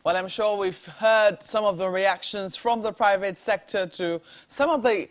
Well, I'm sure we've heard some of the reactions from the private sector to some of the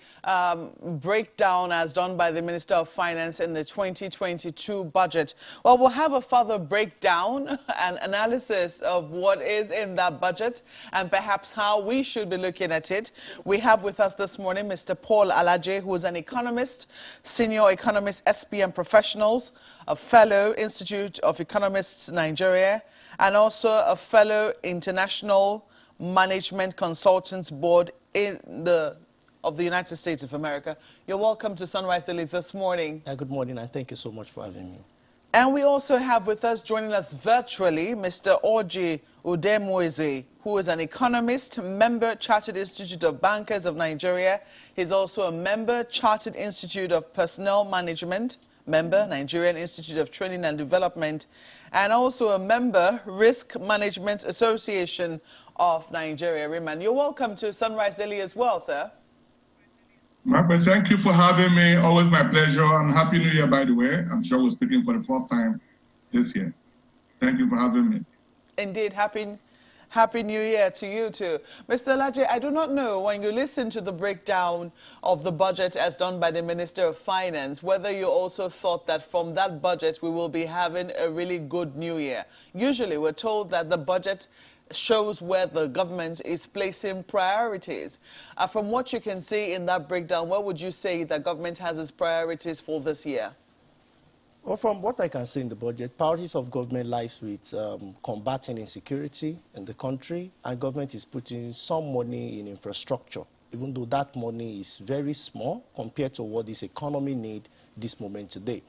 breakdown as done by the Minister of Finance in the 2022 budget. Well, we'll have a further breakdown and analysis of what is in that budget and perhaps how we should be looking at it. We have with us this morning Mr. Paul Alaje, who is an economist, senior economist, SPM Professionals, a fellow Institute of Economists, Nigeria, and also a fellow International Management Consultants Board of the United States of America. You're welcome to Sunrise Daily this morning. Good morning, and thank you so much for having me. And we also have with us, joining us virtually, Mr. Orji Udemoise, who is an economist, member, Chartered Institute of Bankers of Nigeria. He's also a member, Chartered Institute of Personnel Management, member, Nigerian Institute of Training and Development, and also a member, Risk Management Association of Nigeria, RIMAN. You're welcome to Sunrise Daily as well, sir. Margaret, thank you for having me. Always my pleasure. And Happy New Year, by the way. I'm sure we're speaking for the first time this year. Thank you for having me. Indeed, Happy New Year to you too. Mr. Alaje, I do not know, when you listen to the breakdown of the budget as done by the Minister of Finance, whether you also thought that from that budget we will be having a really good New Year. Usually we're told that the budget shows where the government is placing priorities. From what you can see in that breakdown, what would you say the government has its priorities for this year? Well, from what I can see in the budget, priorities of government lies with combating insecurity in the country, and government is putting some money in infrastructure, even though that money is very small compared to what this economy needs this moment today.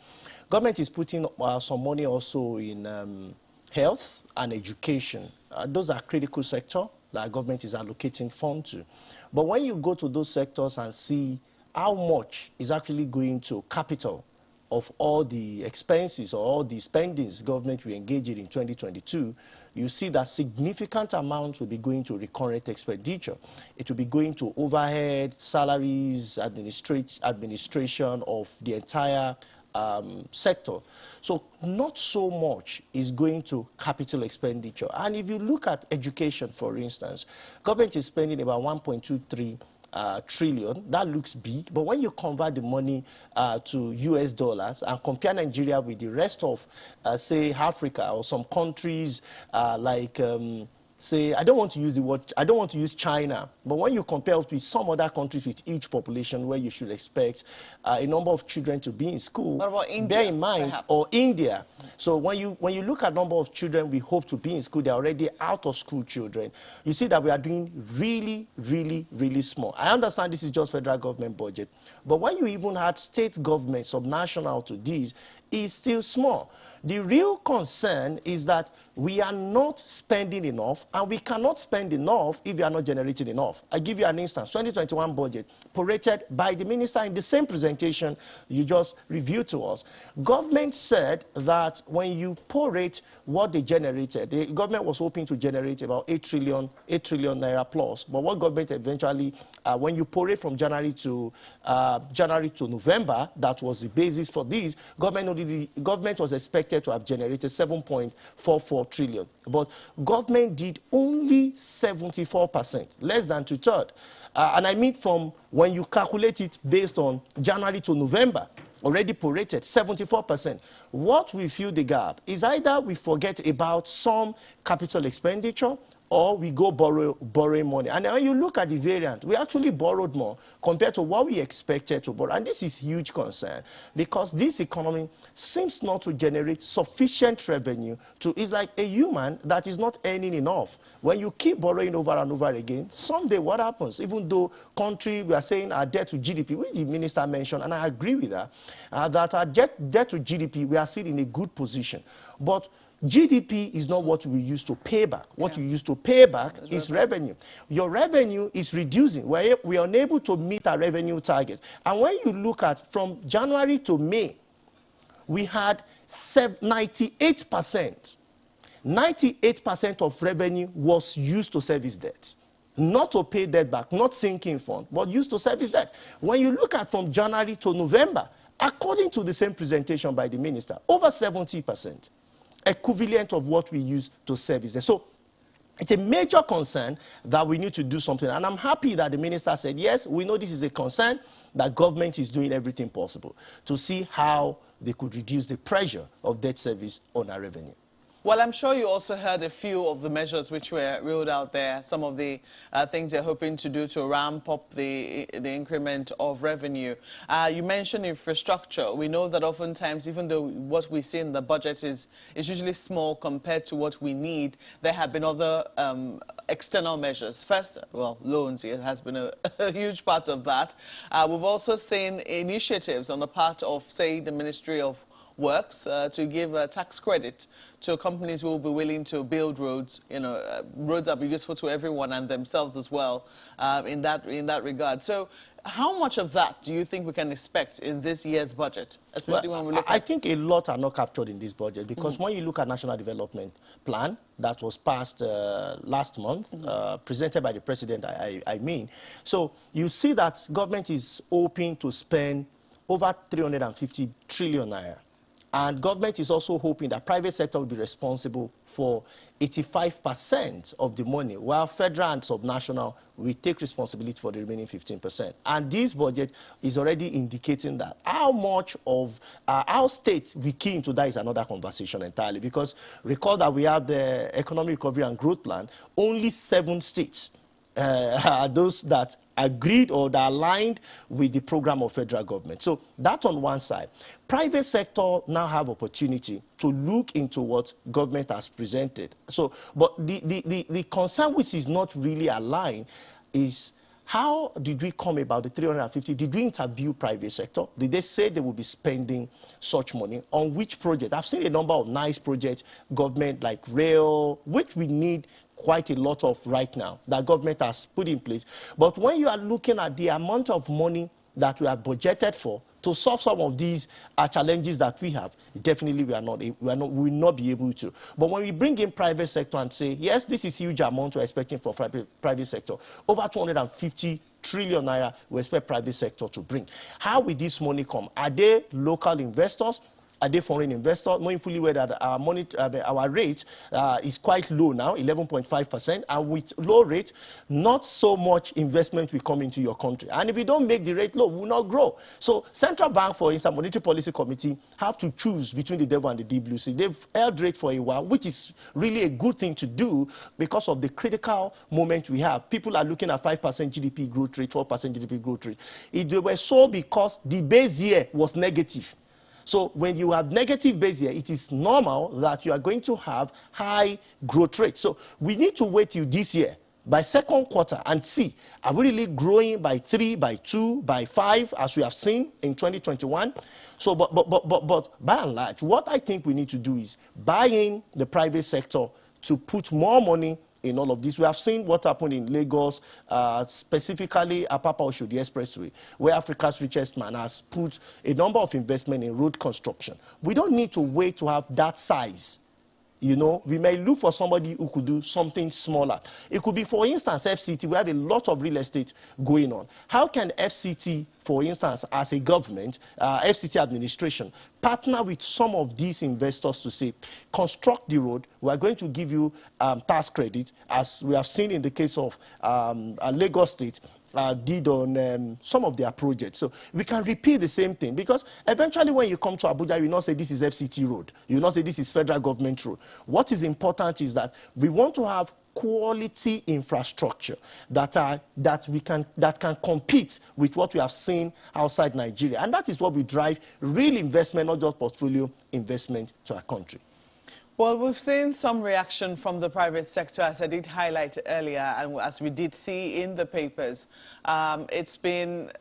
Government is putting some money also in health and education. Those are critical sectors that government is allocating funds to. But when you go to those sectors and see how much is actually going to capital of all the expenses or all the spendings government will engage in 2022, you see that significant amount will be going to recurrent expenditure. It will be going to overhead, salaries, administration of the entire sector. So not so much is going to capital expenditure. And if you look at education, for instance, government is spending about 1.23 trillion. That looks big, but when you convert the money to US dollars and compare Nigeria with the rest of, say, Africa or some countries like, say, I don't want to use China, but when you compare with some other countries with huge population where you should expect a number of children to be in school, what about India, bear in mind, perhaps? or India. So when you look at number of children we hope to be in school, they're already out of school children, you see that we are doing really, really, really small. I understand this is just federal government budget, but when you even had state government subnational to this, is still small. The real concern is that we are not spending enough, and we cannot spend enough if we are not generating enough. I give you an instance. 2021 budget, prorated by the minister in the same presentation you just reviewed to us. Government said that when you prorate what they generated, the government was hoping to generate about 8 trillion naira plus. But what government eventually, when you prorate from January to November, that was the basis for this, government was expected to have generated 7.44 trillion. But government did only 74%, less than two-thirds. And I mean from when you calculate it based on January to November, already prorated, 74%. What will fill the gap is either we forget about some capital expenditure or we go borrowing money. And when you look at the variant, we actually borrowed more compared to what we expected to borrow. And this is huge concern because this economy seems not to generate sufficient revenue to, it's like a human that is not earning enough. When you keep borrowing over and over again, someday what happens? Even though country, we are saying our debt to GDP, which the minister mentioned, and I agree with that, that our debt to GDP, we are still in a good position. But GDP is not what we use to pay back. What you use to pay back is revenue. Your revenue is reducing. We are unable to meet our revenue target. And when you look at from January to May, we had 98%. 98% of revenue was used to service debt. Not to pay debt back, not sinking fund, but used to service debt. When you look at from January to November, according to the same presentation by the minister, over 70%. Equivalent of what we use to service them. So It's a major concern that we need to do something. And I'm happy that the minister said, yes, we know this is a concern, that government is doing everything possible to see how they could reduce the pressure of debt service on our revenue. Well, I'm sure you also heard a few of the measures which were rolled out there, some of the things they're hoping to do to ramp up the increment of revenue. You mentioned infrastructure. We know that oftentimes, even though what we see in the budget is usually small compared to what we need, there have been other external measures. First, well, loans, it has been a huge part of that. We've also seen initiatives on the part of, say, the Ministry of Works to give a tax credit to companies who will be willing to build roads. You know, roads are useful to everyone and themselves as well in that regard. So how much of that do you think we can expect in this year's budget, especially when we look at... I think a lot are not captured in this budget because when you look at National Development Plan that was passed last month, presented by the President, I mean, so you see that government is hoping to spend over 350 trillion naira. And government is also hoping that private sector will be responsible for 85% of the money, while federal and subnational will take responsibility for the remaining 15%. And this budget is already indicating that. How much of our state we key into that is another conversation entirely, because recall that we have the Economic Recovery and Growth Plan. Only 7 states are those that agreed or that aligned with the program of federal government. So that on one side. Private sector now have opportunity to look into what government has presented. So, but the concern which is not really aligned is how did we come about the 350? Did we interview private sector? Did they say they will be spending such money? On which project? I've seen a number of nice projects, government like rail, which we need quite a lot of right now that government has put in place. But when you are looking at the amount of money that we have budgeted for to solve some of these challenges that we have, definitely we will not be able to. But when we bring in private sector and say, yes, this is huge amount we're expecting for private sector, over 250 trillion naira we expect private sector to bring. How will this money come? Are they local investors? Are they foreign investors? Knowing fully well that our rate is quite low now, 11.5%, and with low rate, not so much investment will come into your country. And if we don't make the rate low, we will not grow. So central bank, for instance, Monetary Policy Committee, have to choose between the devil and the deep blue sea. They've held rate for a while, which is really a good thing to do because of the critical moment we have. People are looking at 5% GDP growth rate, 4% GDP growth rate. They were so because the base year was negative. So when you have negative base year, it is normal that you are going to have high growth rate. So we need to wait till this year, by second quarter, and see, are we really growing by 3, by 2, by 5, as we have seen in 2021? So, but by and large, what I think we need to do is buy in the private sector to put more money in all of this. We have seen what happened in Lagos, specifically Apapa-Oshodi Expressway, where Africa's richest man has put a number of investment in road construction. We don't need to wait to have that size. You know, we may look for somebody who could do something smaller. It could be, for instance, FCT. We have a lot of real estate going on. How can FCT, for instance, as a government, FCT administration, partner with some of these investors to say, construct the road, we are going to give you tax credit, as we have seen in the case of Lagos State, did on some of their projects. So we can repeat the same thing, because eventually when you come to Abuja, you will not say this is FCT road. You will not say this is federal government road. What is important is that we want to have quality infrastructure that can compete with what we have seen outside Nigeria. And that is what we drive real investment, not just portfolio investment, to our country. Well, we've seen some reaction from the private sector, as I did highlight earlier, and as we did see in the papers. It's been,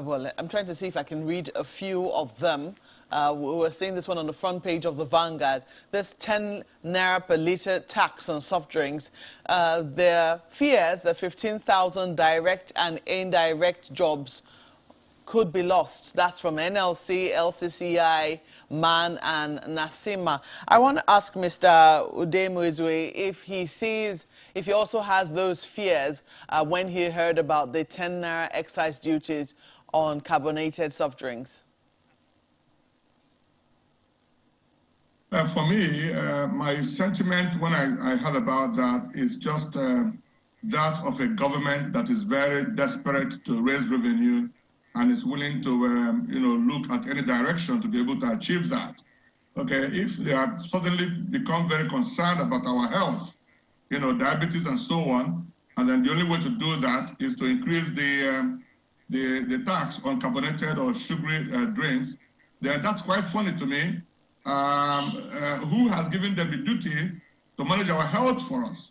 well, I'm trying to see if I can read a few of them. We were seeing this one on the front page of the Vanguard. This 10 naira per litre tax on soft drinks. Their fears that 15,000 direct and indirect jobs could be lost. That's from NLC, LCCI, MAN, and Nasima. I want to ask Mr. Udemuizwe if he also has those fears when he heard about the 10 naira excise duties on carbonated soft drinks. For me, my sentiment when I heard about that is just that of a government that is very desperate to raise revenue and is willing to, look at any direction to be able to achieve that. Okay, if they have suddenly become very concerned about our health, diabetes and so on, and then the only way to do that is to increase the tax on carbonated or sugary drinks, then that's quite funny to me. Who has given them the duty to manage our health for us?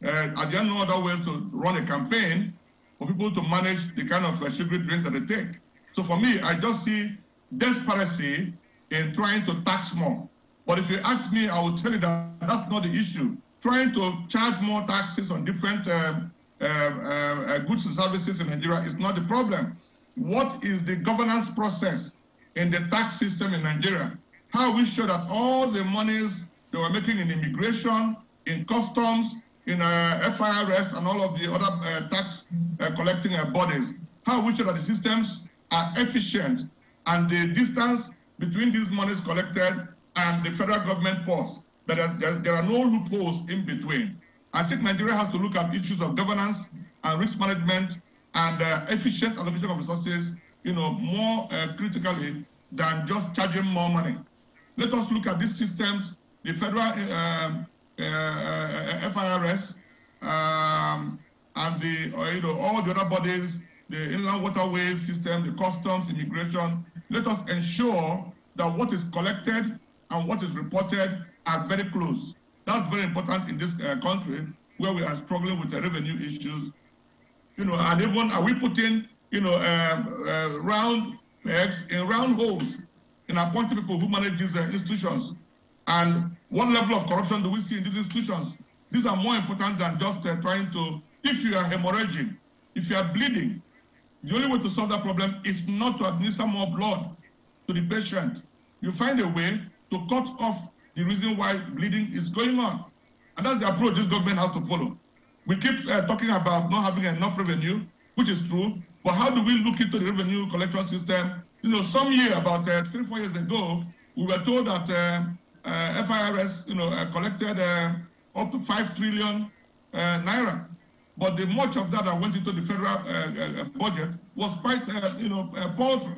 Are there no other ways to run a campaign for people to manage the kind of sugary drinks that they take? So for me, I just see desperation in trying to tax more. But if you ask me, I will tell you that that's not the issue. Trying to charge more taxes on different goods and services in Nigeria is not the problem. What is the governance process in the tax system in Nigeria? How we sure that all the monies they were making in immigration, in customs, in FIRS, and all of the other tax collecting bodies, how we sure that the systems are efficient and the distance between these monies collected and the federal government purse, that there are no loopholes in between. I think Nigeria has to look at issues of governance and risk management and efficient allocation of resources, more critically than just charging more money. Let us look at these systems, the federal FIRS and the all the other bodies, the inland waterways system, the customs, immigration. Let us ensure that what is collected and what is reported are very close. That's very important in this country where we are struggling with the revenue issues. And even are we putting, round pegs in round holes in appointing people who manage these institutions? And what level of corruption do we see in these institutions? These are more important than just trying to, if you are hemorrhaging, if you are bleeding, the only way to solve that problem is not to administer more blood to the patient. You find a way to cut off the reason why bleeding is going on. And that's the approach this government has to follow. We keep talking about not having enough revenue, which is true, but how do we look into the revenue collection system? Some year, about 3-4 years ago, we were told that FIRS, collected up to 5 trillion naira. But the much of that went into the federal budget was quite, paltry.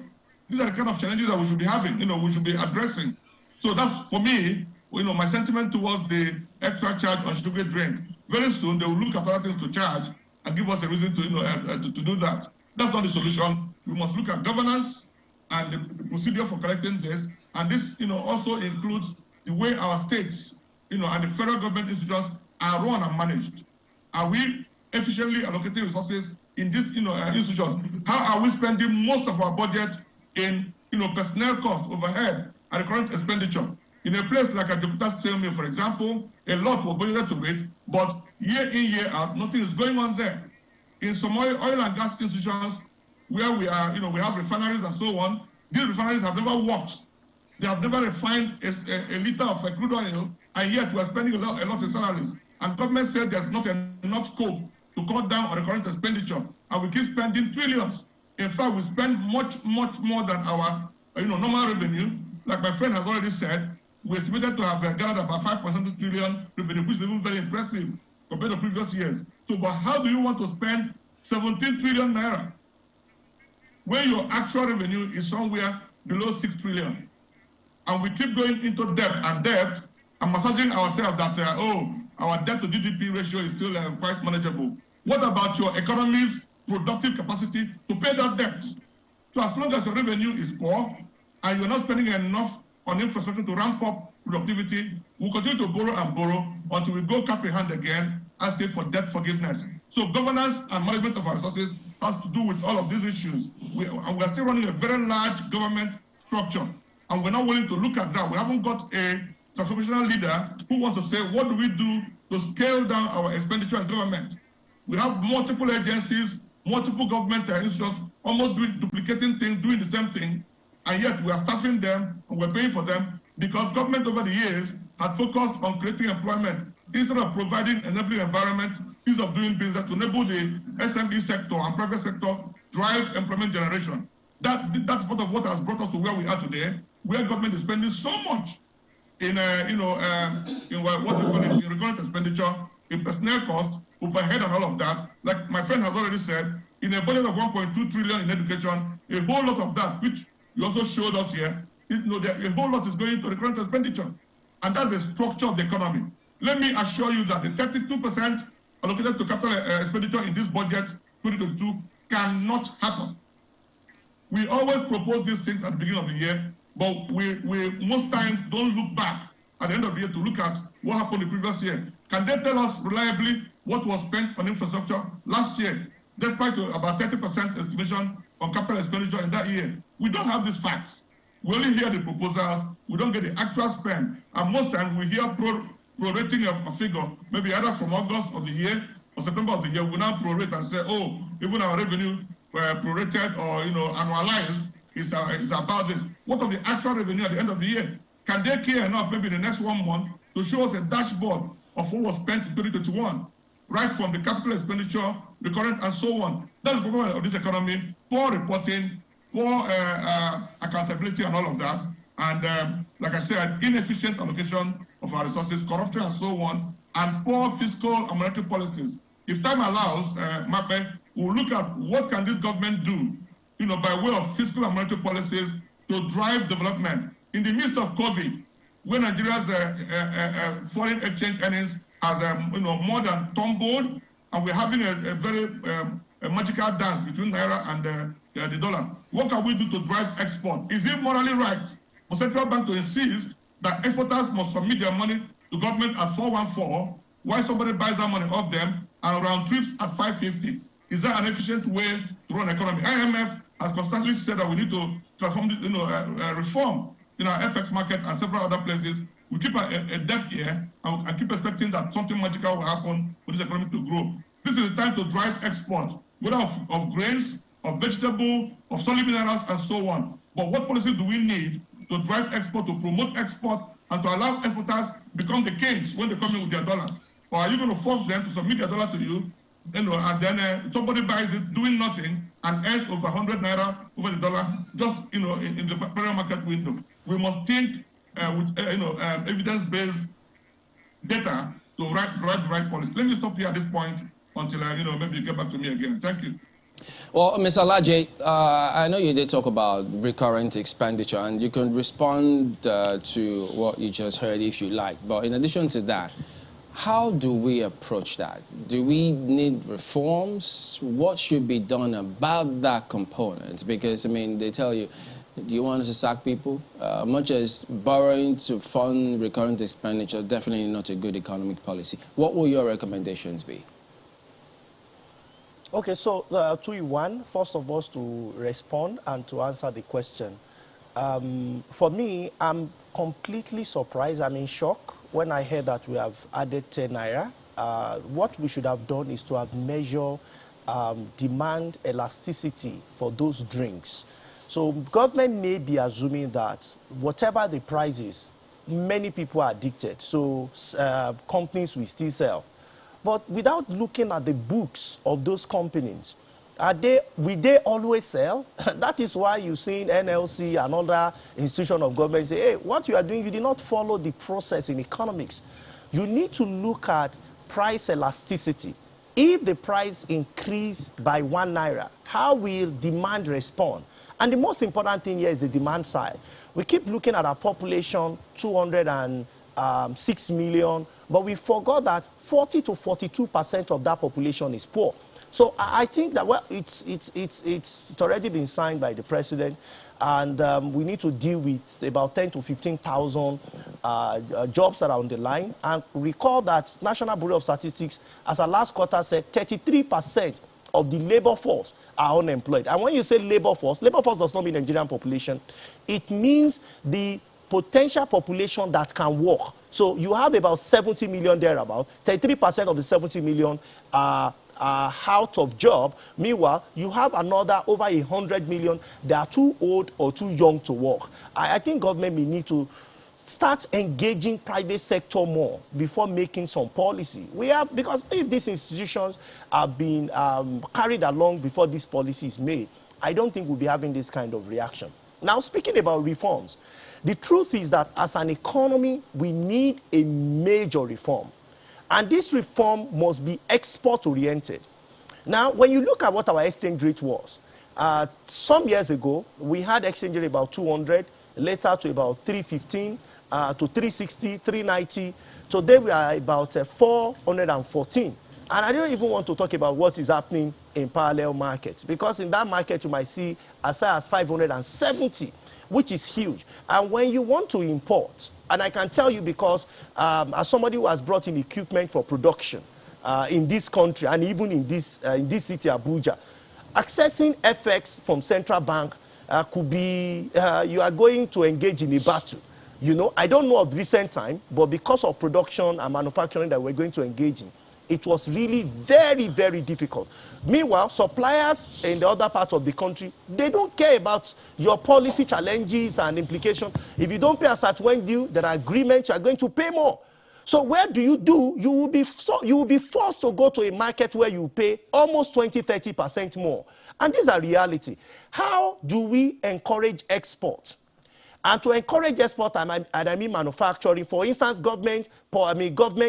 These are the kind of challenges that we should be having, we should be addressing. So that's, for me, my sentiment towards the extra charge on sugary drink. Very soon, they will look at other things to charge and give us a reason to do that. That's not the solution. We must look at governance and the procedure for collecting this. And this, also includes the way our states, and the federal government institutions are run and managed. Are we efficiently allocating resources in these, institutions? How are we spending most of our budget in, personnel costs, overhead, and the current expenditure? In a place like a Jakarta Steel Mill, for example, a lot was budgeted to it, but year in, year out, nothing is going on there. In some oil and gas institutions where we are, we have refineries and so on, these refineries have never worked. They have never refined a liter of crude oil, and yet we are spending a lot in salaries. And government said there's not enough scope to cut down on the current expenditure, and we keep spending trillions. In fact, we spend much, much more than our, normal revenue. Like my friend has already said, we estimated to have gathered about 5.7 trillion revenue, which is even very impressive compared to previous years. So, but how do you want to spend 17 trillion naira when your actual revenue is somewhere below 6 trillion? And we keep going into debt and massaging ourselves that, our debt to GDP ratio is still quite manageable. What about your economy's productive capacity to pay that debt? So as long as your revenue is poor and you're not spending enough on infrastructure to ramp up productivity, we'll continue to borrow and borrow until we go cap in hand again and stay for debt forgiveness. So governance and management of our resources has to do with all of these issues. We are still running a very large government structure, and we're not willing to look at that. We haven't got a transformational leader who wants to say, what do we do to scale down our expenditure in government? We have multiple agencies, multiple government institutions, almost duplicating things, doing the same thing, and yet we are staffing them and we're paying for them because government over the years had focused on creating employment instead of providing an enabling environment, ease of doing business to enable the SME sector and private sector drive employment generation. That's part of what has brought us to where we are today, where government is spending so much in what we call it, in recurrent expenditure, in personnel cost, overhead and all of that. Like my friend has already said, in a budget of 1.2 trillion in education, a whole lot of that, which you also showed us here, a whole lot is going to recurrent expenditure. And that's the structure of the economy. Let me assure you that the 32% allocated to capital expenditure in this budget 2022 cannot happen. We always propose these things at the beginning of the year, but we most times don't look back at the end of the year to look at what happened the previous year. Can they tell us reliably what was spent on infrastructure last year, despite about 30% estimation on capital expenditure in that year? We don't have these facts. We only hear the proposals, we don't get the actual spend, and most times we hear prorating of a figure, maybe either from August of the year or September of the year. We now prorate and say, oh, even our revenue prorated or annualized is about this. What of the actual revenue at the end of the year? Can they care enough maybe in the next 1 month to show us a dashboard of what was spent in 2021, right from the capital expenditure, recurrent, and so on? That's the problem of this economy: poor reporting, poor accountability, and all of that. And like I said, inefficient allocation of our resources, corruption, and so on, and poor fiscal and monetary policies. If time allows, Mape, we'll look at what can this government do, by way of fiscal and monetary policies to drive development. In the midst of COVID, when Nigeria's foreign exchange earnings has more than tumbled, and we're having a very magical dance between Naira and the dollar, what can we do to drive export? Is it morally right for central bank to insist that exporters must submit their money to government at 414, while somebody buys that money off them and round trips at 550? Is that an efficient way to run economy? IMF has constantly said that we need to transform this, reform in our FX market and several other places. We keep a deaf ear and keep expecting that something magical will happen for this economy to grow. This is the time to drive export, whether of grains, of vegetable, of solid minerals, and so on. But what policies do we need to drive export, to promote export, and to allow exporters become the kings when they come in with their dollars? Or are you going to force them to submit their dollar to you, and then somebody buys it doing nothing and earns over 100 Naira over the dollar just in the parallel market window? We must think with evidence-based data to drive the right policy. Let me stop here at this point until maybe you get back to me again. Thank you. Well, Ms. Alaje, I know you did talk about recurrent expenditure, and you can respond to what you just heard if you like. But in addition to that, how do we approach that? Do we need reforms? What should be done about that component? Because, I mean, they tell you, do you want us to sack people? Much as borrowing to fund recurrent expenditure, definitely not a good economic policy. What will your recommendations be? Okay, so 2 in 1. First of all, to respond and to answer the question. For me, I'm completely surprised. I'm in shock when I heard that we have added 10 Naira. What we should have done is to have measured demand elasticity for those drinks. So government may be assuming that whatever the price is, many people are addicted. So companies will still sell. But without looking at the books of those companies, will they always sell? That is why you're seeing NLC and other institutions of government say, hey, what you are doing, you did not follow the process in economics. You need to look at price elasticity. If the price increase by 1 Naira, how will demand respond? And the most important thing here is the demand side. We keep looking at our population, 206 million, but we forgot that 40 to 42% of that population is poor. So I think that, well, it's already been signed by the president, and we need to deal with about 10 to 15,000 jobs that are on the line. And recall that National Bureau of Statistics, as our last quarter said, 33% of the labor force are unemployed. And when you say labor force does not mean Nigerian population. It means the potential population that can work. So you have about 70 million thereabout. 33% of the 70 million are out of job. Meanwhile, you have another over 100 million that are too old or too young to work. I think government may need to start engaging private sector more before making some policy. Because if these institutions have been carried along before this policy is made, I don't think we'll be having this kind of reaction. Now, speaking about reforms, The truth is that as an economy, we need a major reform. And this reform must be export-oriented. Now, when you look at what our exchange rate was, some years ago, we had exchange rate about 200, later to about 315, to 360, 390. Today, we are about 414. And I don't even want to talk about what is happening in parallel markets, because in that market, you might see as high as 570, which is huge. And when you want to import, and I can tell you because as somebody who has brought in equipment for production in this country and even in this city, Abuja, accessing FX from central bank could be, you are going to engage in a battle. You know, I don't know of recent time, but because of production and manufacturing that we're going to engage in, it was really very, very difficult. Meanwhile, suppliers in the other part of the country, they don't care about your policy challenges and implications. If you don't pay a certain due, there are agreements, you are going to pay more. So where do? You will be forced to go to a market where you pay almost 20–30% more. And these are reality. How do we encourage export? And to encourage export, I mean manufacturing. For instance, government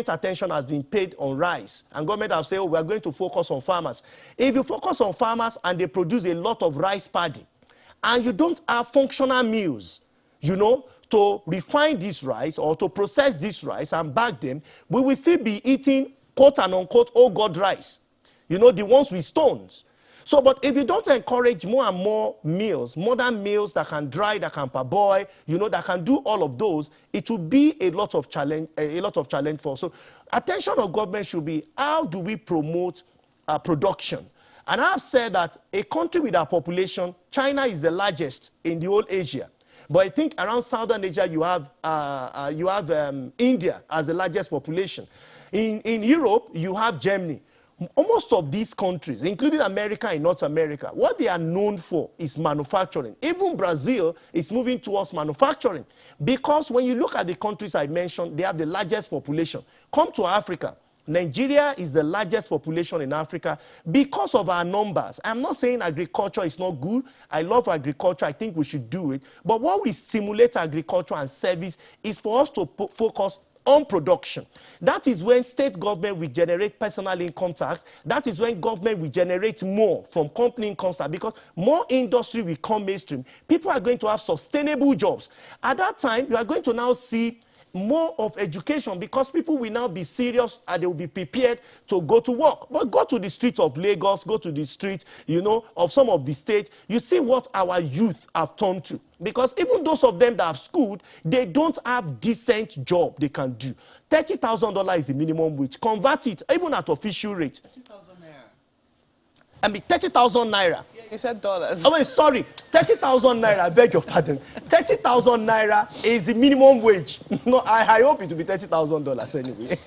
attention has been paid on rice. And government has said, oh, we are going to focus on farmers. If you focus on farmers and they produce a lot of rice paddy, and you don't have functional mills, you know, to refine this rice or to process this rice and bag them, we will still be eating quote and unquote, oh God, rice. You know, the ones with stones. So, but if you don't encourage more and more meals, modern meals that can dry, that can parboil, you know, that can do all of those, it will be a lot of challenge for us. So, attention of government should be, how do we promote production? And I've said that a country with a population, China is the largest in the whole Asia. But I think around Southern Asia, you have India as the largest population. In Europe, you have Germany. Most of these countries, including America and North America, what they are known for is manufacturing. Even Brazil is moving towards manufacturing. Because when you look at the countries I mentioned, they have the largest population. Come to Africa. Nigeria is the largest population in Africa because of our numbers. I'm not saying agriculture is not good. I love agriculture. I think we should do it. But what we stimulate agriculture and service is for us to focus on production. That is when state government will generate personal income tax. That is when government will generate more from company income tax, because more industry will come mainstream. People are going to have sustainable jobs. At that time, you are going to now see more of education, because people will now be serious and they will be prepared to go to work. But go to the streets of Lagos, go to the streets, you know, of some of the states, you see what our youth have turned to. Because even those of them that have schooled, they don't have decent job they can do. $30,000 is the minimum wage. Convert it, even at official rate. 30,000 naira. I mean, 30,000 naira. Yeah, you said dollars. Oh, wait, sorry. 30,000 naira, I beg your pardon. 30,000 naira is the minimum wage. No, I hope it will be $30,000 anyway.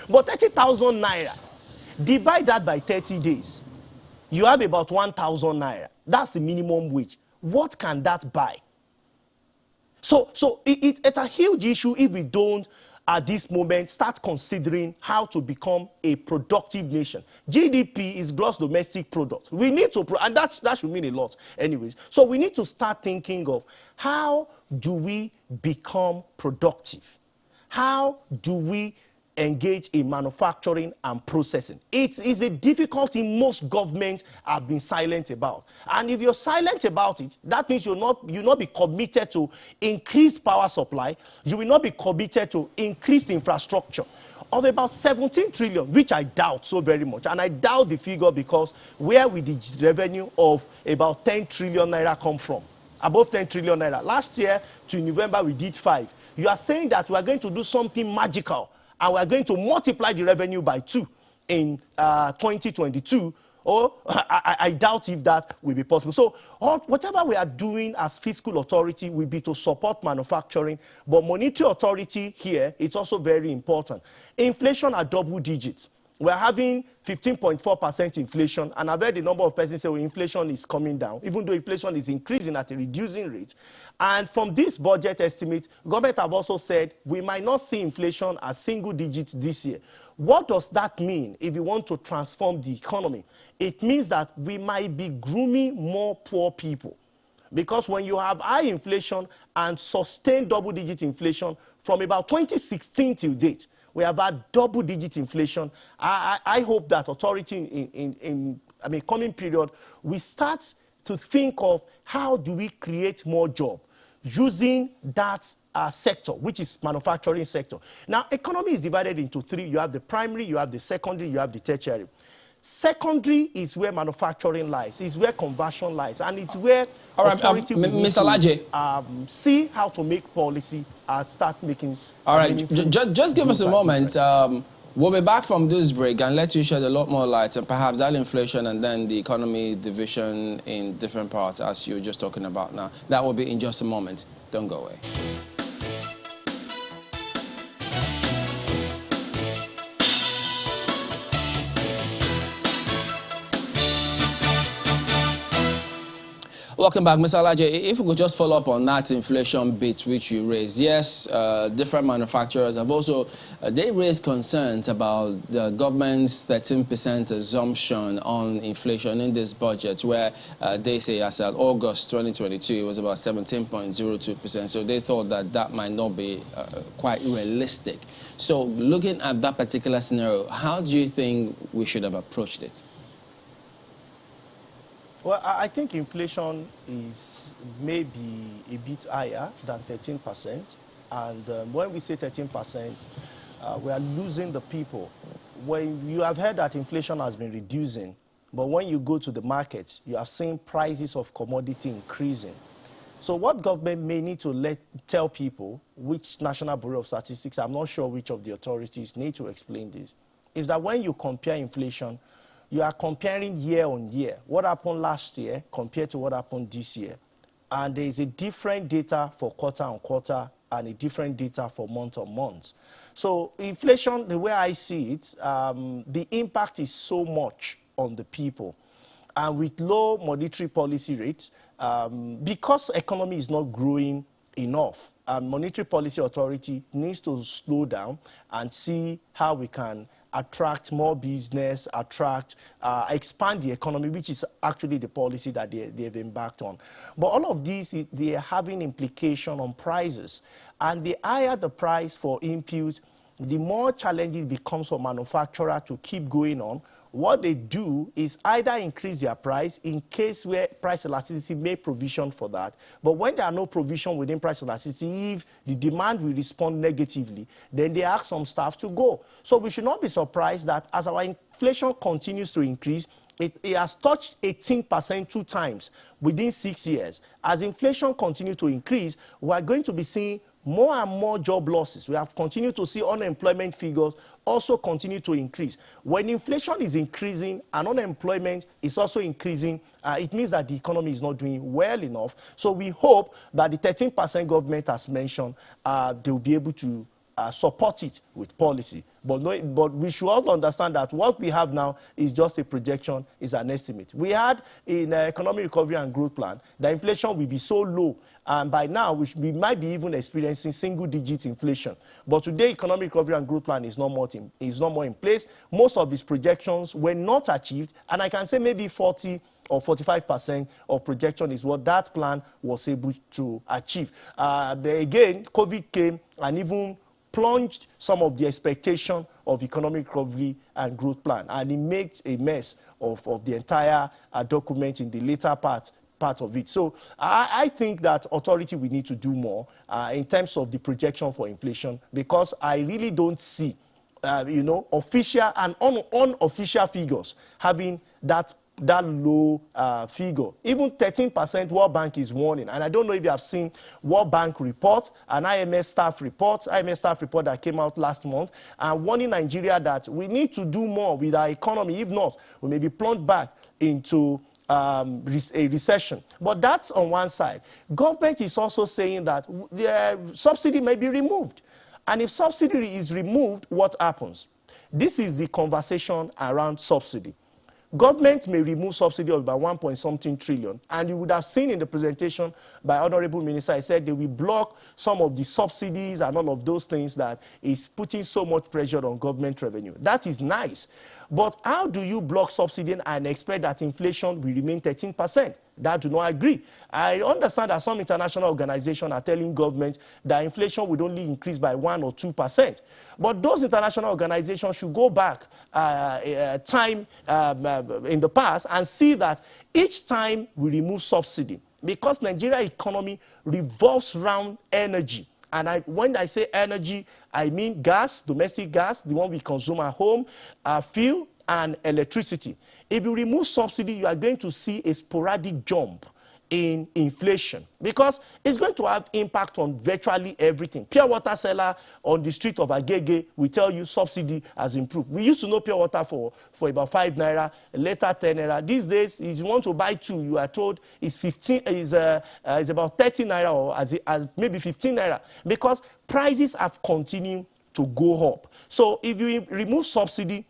But 30,000 naira, divide that by 30 days. You have about 1,000 naira. That's the minimum wage. What can that buy? So it's a huge issue if we don't, at this moment, start considering how to become a productive nation. GDP is gross domestic product. We need to, and that should mean a lot anyways. So we need to start thinking of how do we become productive? How do we engage in manufacturing and processing? It is a difficult thing most governments have been silent about. And if you're silent about it, that means you'll not be committed to increased power supply. You will not be committed to increased infrastructure of about 17 trillion, which I doubt so very much. And I doubt the figure, because where will the revenue of about 10 trillion naira come from? Above 10 trillion naira. Last year to November, we did 5. You are saying that we are going to do something magical, and we are going to multiply the revenue by 2 in 2022. Oh, I doubt if that will be possible. So whatever we are doing as fiscal authority will be to support manufacturing, but monetary authority here is also very important. Inflation at double digits. We're having 15.4% inflation, and I've heard a number of persons say, well, inflation is coming down, even though inflation is increasing at a reducing rate. And from this budget estimate, government have also said we might not see inflation as single digits this year. What does that mean if you want to transform the economy? It means that we might be grooming more poor people. Because when you have high inflation and sustained double-digit inflation from about 2016 till date, we have had double-digit inflation. I hope that authority in coming period, we start to think of how do we create more jobs using that sector, which is manufacturing sector. Now, economy is divided into three. You have the primary, you have the secondary, you have the tertiary. Secondary is where manufacturing lies, is where conversion lies, and it's where authority will need Mr. Laje, see how to make policy and start making. All right, just give us a moment. We'll be back from this break and let you shed a lot more light on perhaps that inflation and then the economy division in different parts as you were just talking about now. That will be in just a moment. Don't go away. Welcome back, Mr. Alaje. If we could just follow up on that inflation bit which you raised. Yes, different manufacturers have also, they raised concerns about the government's 13% assumption on inflation in this budget, where they say as of August 2022, it was about 17.02%. So they thought that that might not be quite realistic. So looking at that particular scenario, how do you think we should have approached it? Well, I think inflation is maybe a bit higher than 13%. And when we say 13%, we are losing the people. When you have heard that inflation has been reducing, but when you go to the market, you have seen prices of commodity increasing. So what government may need to tell people, which National Bureau of Statistics, I'm not sure which of the authorities need to explain this, is that when you compare inflation, you are comparing year on year. What happened last year compared to what happened this year. And there is a different data for quarter on quarter and a different data for month on month. So inflation, the way I see it, the impact is so much on the people. And with low monetary policy rates, because economy is not growing enough, Monetary Policy Authority needs to slow down and see how we can attract more business, expand the economy, which is actually the policy that they've embarked on. But all of these, they are having implication on prices. And the higher the price for inputs, the more challenging it becomes for manufacturer to keep going on. What they do is either increase their price in case where price elasticity make provision for that. But when there are no provision within price elasticity, if the demand will respond negatively, then they ask some staff to go. So we should not be surprised that as our inflation continues to increase, it has touched 18% 2 times within 6 years. As inflation continues to increase, we are going to be seeing more and more job losses. We have continued to see unemployment figures also continue to increase. When inflation is increasing and unemployment is also increasing, it means that the economy is not doing well enough. So we hope that the 13% government has mentioned, they will be able to support it with policy. But we should also understand that what we have now is just a projection, is an estimate. We had in Economic Recovery and Growth Plan, the inflation will be so low, and by now we might be even experiencing single-digit inflation. But today, Economic Recovery and Growth Plan is no more in place. Most of these projections were not achieved, and I can say maybe 40 or 45% of projection is what that plan was able to achieve. Again, COVID came and even plunged some of the expectation of Economic Recovery and Growth Plan, and it made a mess of the entire document in the later part of it. So I think that authority will need to do more in terms of the projection for inflation, because I really don't see, official and unofficial figures having that low figure. Even 13% World Bank is warning. And I don't know if you have seen World Bank report, an IMF staff report that came out last month, and warning Nigeria that we need to do more with our economy. If not, we may be plunged back into a recession. But that's on one side. Government is also saying that the subsidy may be removed. And if subsidy is removed, what happens? This is the conversation around subsidy. Government may remove subsidy of about 1 point something trillion, and you would have seen in the presentation by Honorable Minister. He said they will block some of the subsidies and all of those things that is putting so much pressure on government revenue. That is nice. But how do you block subsidy and expect that inflation will remain 13%? That do not agree. I understand that some international organizations are telling government that inflation would only increase by 1 or 2%. But those international organizations should go back time in the past and see that each time we remove subsidy, because Nigeria economy revolves around energy. And when I say energy, I mean gas, domestic gas, the one we consume at home, fuel, and electricity. If you remove subsidy, you are going to see a sporadic jump in inflation because it's going to have impact on virtually everything. Pure water seller on the street of Agege will tell you subsidy has improved. We used to know pure water for about 5 naira, later 10 naira. These days, if you want to buy 2, you are told it's about 30 naira or as maybe 15 naira because prices have continued to go up. So if you remove subsidy,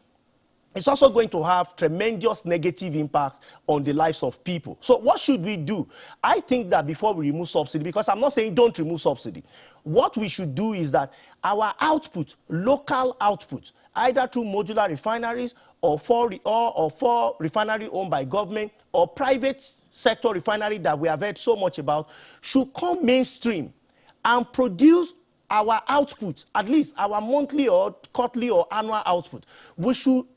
it's also going to have tremendous negative impact on the lives of people. So what should we do? I think that before we remove subsidy, because I'm not saying don't remove subsidy, what we should do is that our output, local output, either through modular refineries or four refinery owned by government or private sector refinery that we have heard so much about, should come mainstream and produce our output, at least our monthly or quarterly or annual output.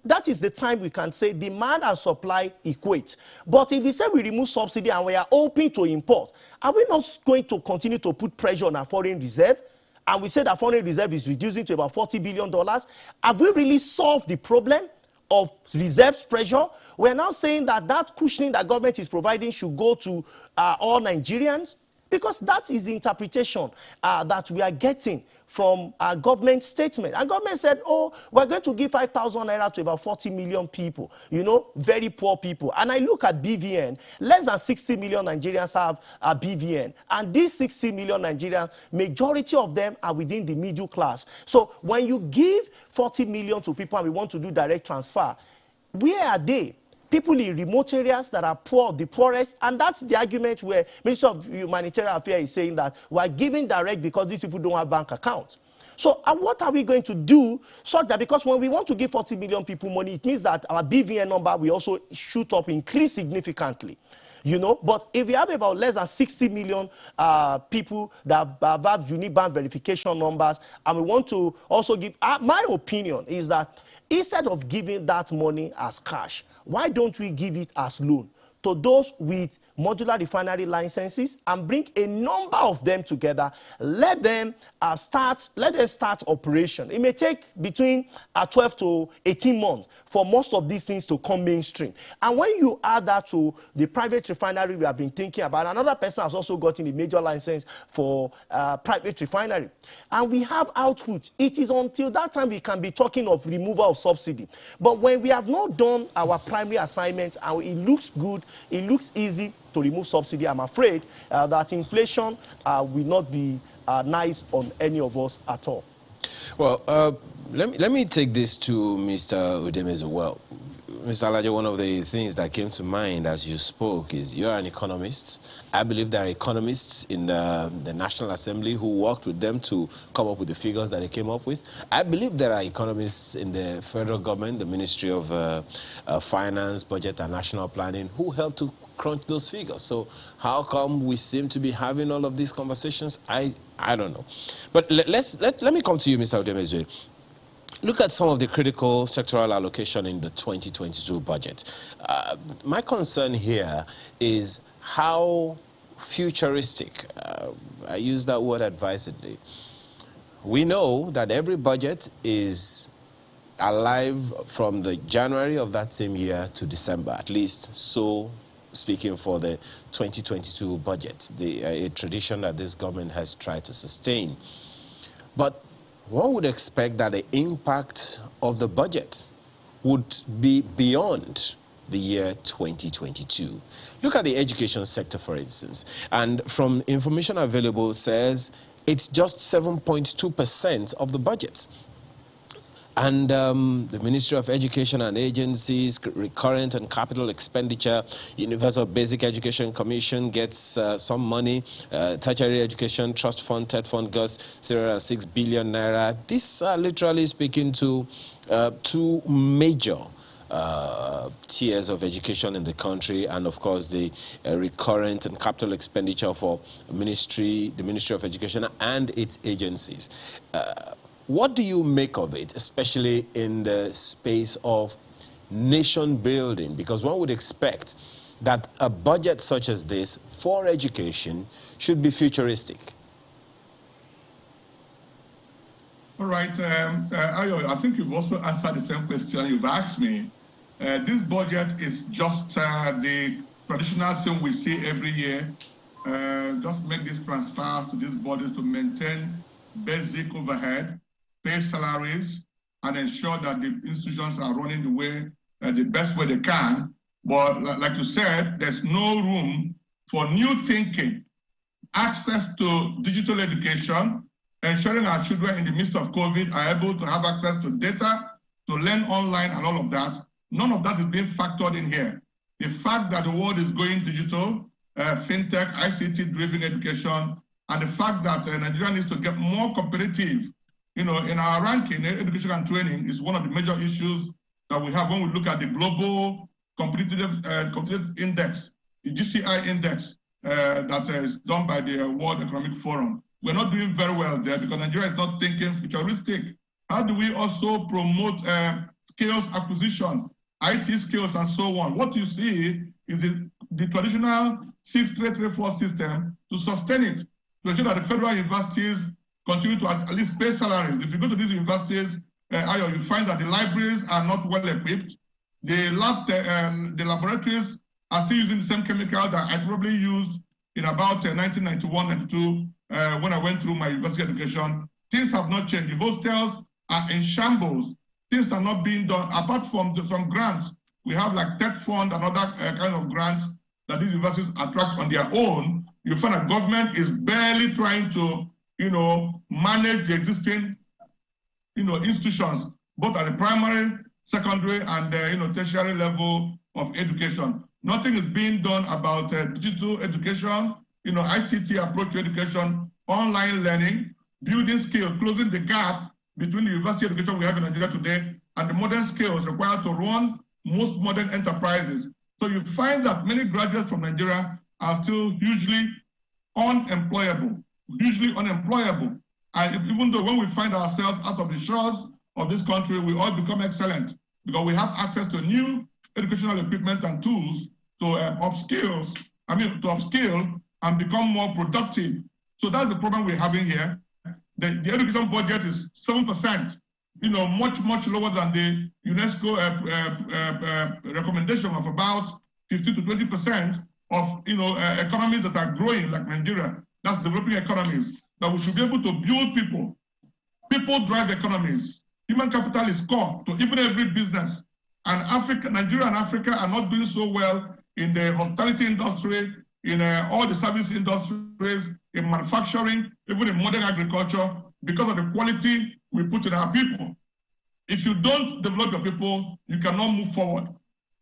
That is the time we can say demand and supply equate. But if we say we remove subsidy and we are open to import, are we not going to continue to put pressure on our foreign reserve? And we say that foreign reserve is reducing to about $40 billion. Have we really solved the problem of reserves pressure? We're now saying that that cushioning that government is providing should go to all Nigerians. Because that is the interpretation that we are getting from our government statement. And government said, oh, we're going to give 5,000 naira to about 40 million people, you know, very poor people. And I look at BVN, less than 60 million Nigerians have a BVN. And these 60 million Nigerians, majority of them are within the middle class. So when you give 40 million to people and we want to do direct transfer, where are they? People in remote areas that are poor, the poorest, and that's the argument where Minister of Humanitarian Affairs is saying that we're giving direct because these people don't have bank accounts. So what are we going to do such that, because when we want to give 40 million people money, it means that our BVN number will also shoot up, increase significantly. You know, but if we have about less than 60 million people that have unique bank verification numbers, and we want to also give, my opinion is that instead of giving that money as cash, why don't we give it as loan to those with modular refinery licenses and bring a number of them together, let them start operation. It may take between 12 to 18 months for most of these things to come mainstream. And when you add that to the private refinery we have been thinking about, another person has also gotten a major license for private refinery. And we have output. It is until that time we can be talking of removal of subsidy. But when we have not done our primary assignment and it looks good, it looks easy to remove subsidy, I'm afraid that inflation will not be nice on any of us at all. Well, let me take this to Mr. Udeme as well. Mr. Alaje, one of the things that came to mind as you spoke is you're an economist. I believe there are economists in the National Assembly who worked with them to come up with the figures that they came up with. I believe there are economists in the federal government, the Ministry of Finance, Budget and National Planning, who helped to crunch those figures. So how come we seem to be having all of these conversations? I don't know. But let me come to you, Mr. Udeme. Look at some of the critical sectoral allocation in the 2022 budget. My concern here is how futuristic, I use that word advisedly. We know that every budget is alive from the January of that same year to December, at least so speaking for the 2022 budget, a tradition that this government has tried to sustain. But one would expect that the impact of the budget would be beyond the year 2022. Look at the education sector, for instance, and from information available says it's just 7.2% of the budget. And the Ministry of Education and agencies, recurrent and capital expenditure, Universal Basic Education Commission gets some money, Tertiary Education Trust Fund, TED Fund gets 6 billion naira. This literally speaking to two major tiers of education in the country, and of course the recurrent and capital expenditure for the Ministry of Education and its agencies. What do you make of it, especially in the space of nation building? Because one would expect that a budget such as this for education should be futuristic. All right, Ayo, I think you've also answered the same question you've asked me. This budget is just the traditional thing we see every year. Just make these transfers to these bodies to maintain basic overhead, pay salaries, and ensure that the institutions are running the way, the best way they can. But like you said, there's no room for new thinking, access to digital education, ensuring our children in the midst of COVID are able to have access to data, to learn online and all of that. None of that is being factored in here. The fact that the world is going digital, fintech, ICT-driven education, and the fact that Nigeria needs to get more competitive, in our ranking, education and training is one of the major issues that we have when we look at the global competitive index, the GCI index that is done by the World Economic Forum. We're not doing very well there because Nigeria is not thinking futuristic. How do we also promote skills acquisition, IT skills, and so on? What you see is the traditional 6-3-3-4 system to sustain it, to ensure that the federal universities continue to at least pay salaries. If you go to these universities, you find that the libraries are not well equipped. The laboratories are still using the same chemical that I probably used in about 1991, 92, when I went through my university education. Things have not changed. The hostels are in shambles. Things are not being done. Apart from some grants, we have like TED Fund and other kind of grants that these universities attract on their own. You find that government is barely trying to, manage the existing, institutions, both at the primary, secondary, and tertiary level of education. Nothing is being done about digital education, ICT approach to education, online learning, building skills, closing the gap between the university education we have in Nigeria today and the modern skills required to run most modern enterprises. So you find that many graduates from Nigeria are still hugely unemployable. And even though when we find ourselves out of the shores of this country, we all become excellent because we have access to new educational equipment and tools to upskill and become more productive. So that's the problem we're having here. The education budget is 7%, much, much lower than the UNESCO recommendation of about 50 to 20% of, economies that are growing like Nigeria. That's developing economies. That we should be able to build people. People drive economies. Human capital is core to even every business. And Nigeria and Africa are not doing so well in the hospitality industry, in all the service industries, in manufacturing, even in modern agriculture, because of the quality we put in our people. If you don't develop your people, you cannot move forward.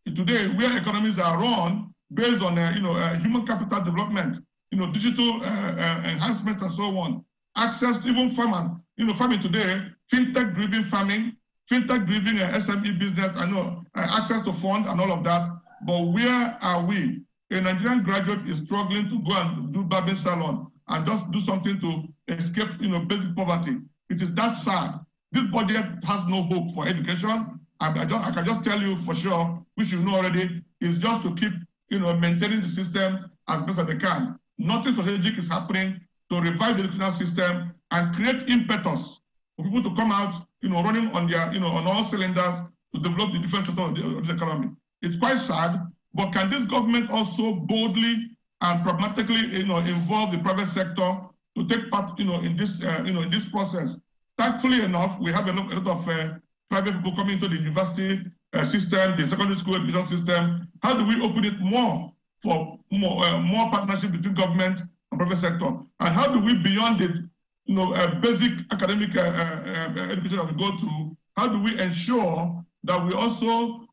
Today, where economies are run based on human capital development, digital enhancement and so on, access to even farming. Farming today, fintech-driven farming, fintech-driven SME business, access to fund and all of that. But where are we? A Nigerian graduate is struggling to go and do barbing salon and just do something to escape, basic poverty. It is that sad. This budget has no hope for education. I can just tell you for sure, which you know already, is just to keep, maintaining the system as best as they can. Nothing strategic is happening to revive the educational system and create impetus for people to come out, running on their, on all cylinders to develop the different sectors of the economy. It's quite sad, but can this government also boldly and pragmatically, involve the private sector to take part, in this process? Thankfully enough, we have a lot of private people coming into the university system, the secondary school education system. How do we open it more for more partnership between government and private sector? And how do we, beyond the basic academic education that we go through, How do we ensure that we also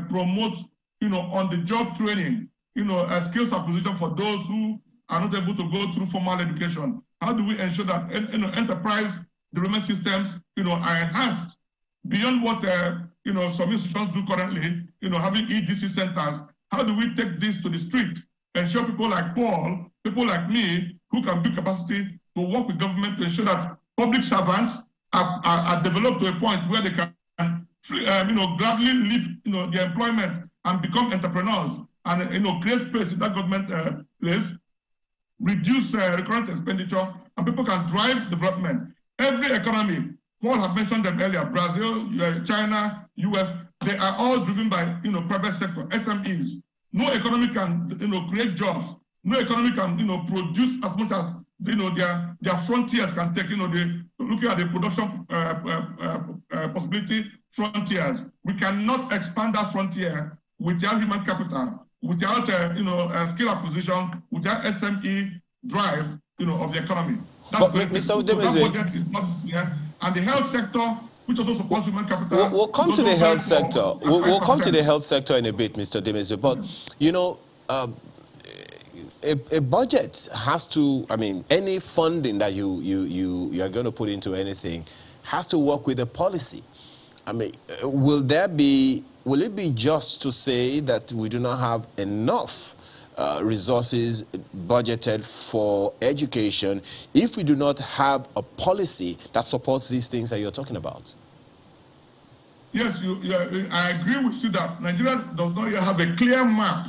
promote, on-the-job training, skills acquisition for those who are not able to go through formal education? How do we ensure that enterprise development systems, are enhanced beyond what some institutions do currently? Having EDC centers. How do we take this to the street? Ensure people like Paul, people like me, who can build capacity to work with government to ensure that public servants are developed to a point where they can, gladly leave, their employment and become entrepreneurs and, create space in that government place, reduce recurrent expenditure, and people can drive development. Every economy, Paul had mentioned them earlier, Brazil, China, US, they are all driven by, private sector, SMEs. No economy can, create jobs. No economy can, produce as much as, their frontiers can take, looking at the production possibility frontiers. We cannot expand that frontier without human capital, without, skill acquisition, without SME drive, of the economy. That's but Mr. Udemeze, and the health sector, which also supports human capital. We'll come to the health sector. We'll come to the health sector in a bit, Mr. Udemeze. But, a budget has to, any funding that you are going to put into anything has to work with a policy. Will it be just to say that we do not have enough resources budgeted for education if we do not have a policy that supports these things that you're talking about? Yes, I agree with you that Nigeria does not yet have a clear map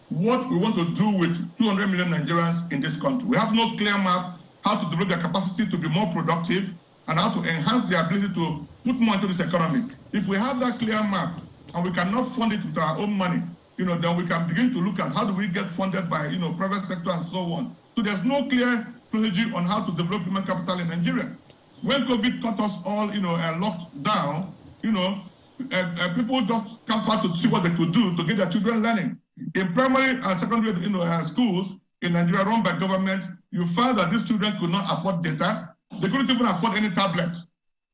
what we want to do with 200 million Nigerians in this country. We have no clear map how to develop their capacity to be more productive and how to enhance their ability to put more into this economy. If we have that clear map and we cannot fund it with our own money, then we can begin to look at how do we get funded by, private sector and so on. So there's no clear strategy on how to develop human capital in Nigeria. When COVID caught us all, locked down, people just camped out to see what they could do to get their children learning. In primary and secondary, schools in Nigeria run by government, you found that these children could not afford data. They couldn't even afford any tablet.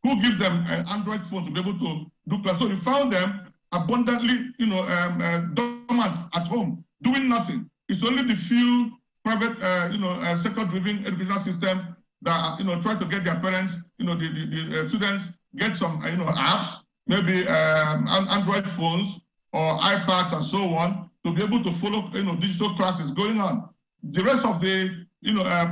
Who gives them an Android phone to be able to do class? So you found them abundantly, dormant at home, doing nothing. It's only the few private, sector-driven educational systems that, try to get their parents, the students get some, apps, maybe Android phones or iPads and so on, to be able to follow, digital classes going on. The rest of the,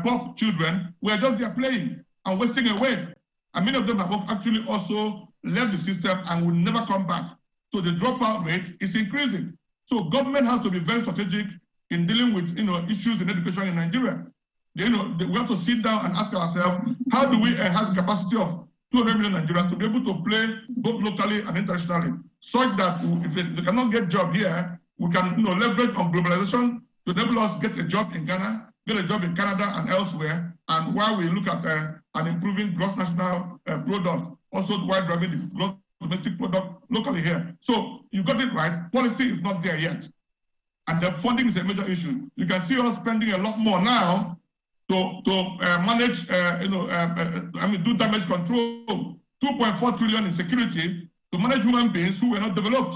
poor children were just there playing and wasting away. And many of them have actually also left the system and will never come back. So the dropout rate is increasing. So government has to be very strategic in dealing with, issues in education in Nigeria. We have to sit down and ask ourselves, how do we enhance the capacity of 200 million Nigerians to be able to play both locally and internationally, such that if they cannot get a job here, we can, leverage on globalization to enable us get a job in Ghana, get a job in Canada and elsewhere, and while we look at an improving gross national product, also while driving the gross domestic product locally here. So you got it right. Policy is not there yet, and the funding is a major issue. You can see us spending a lot more now to manage, do damage control. 2.4 trillion in security to manage human beings who were not developed,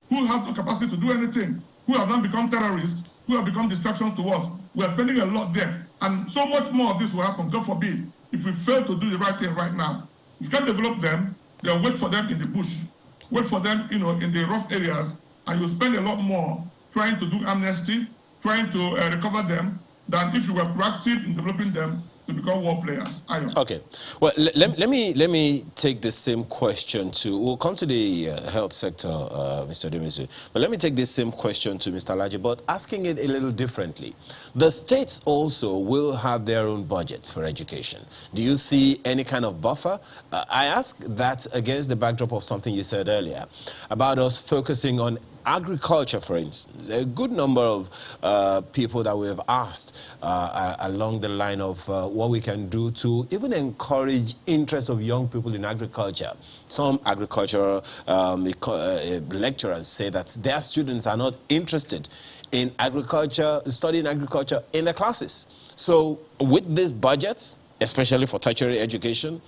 who have no capacity to do anything, who have not become terrorists, who have become distractions to us. We are spending a lot there, and so much more of this will happen. God forbid if we fail to do the right thing right now. If you can't develop them, then wait for them in the bush, wait for them, in the rough areas, and you spend a lot more trying to do amnesty, trying to recover them, than if you were proactive in developing them to become war players. Okay. Well, let me take the same question to. We'll come to the health sector, Mr. Udemeze. But let me take this same question to Mr. Alhaji, but asking it a little differently. The states also will have their own budgets for education. Do you see any kind of buffer? I ask that against the backdrop of something you said earlier about us focusing on agriculture, for instance. A good number of people that we have asked along the line of what we can do to even encourage interest of young people in agriculture. Some agricultural lecturers say that their students are not interested in agriculture, studying agriculture in the classes. So with these budgets, especially for tertiary education,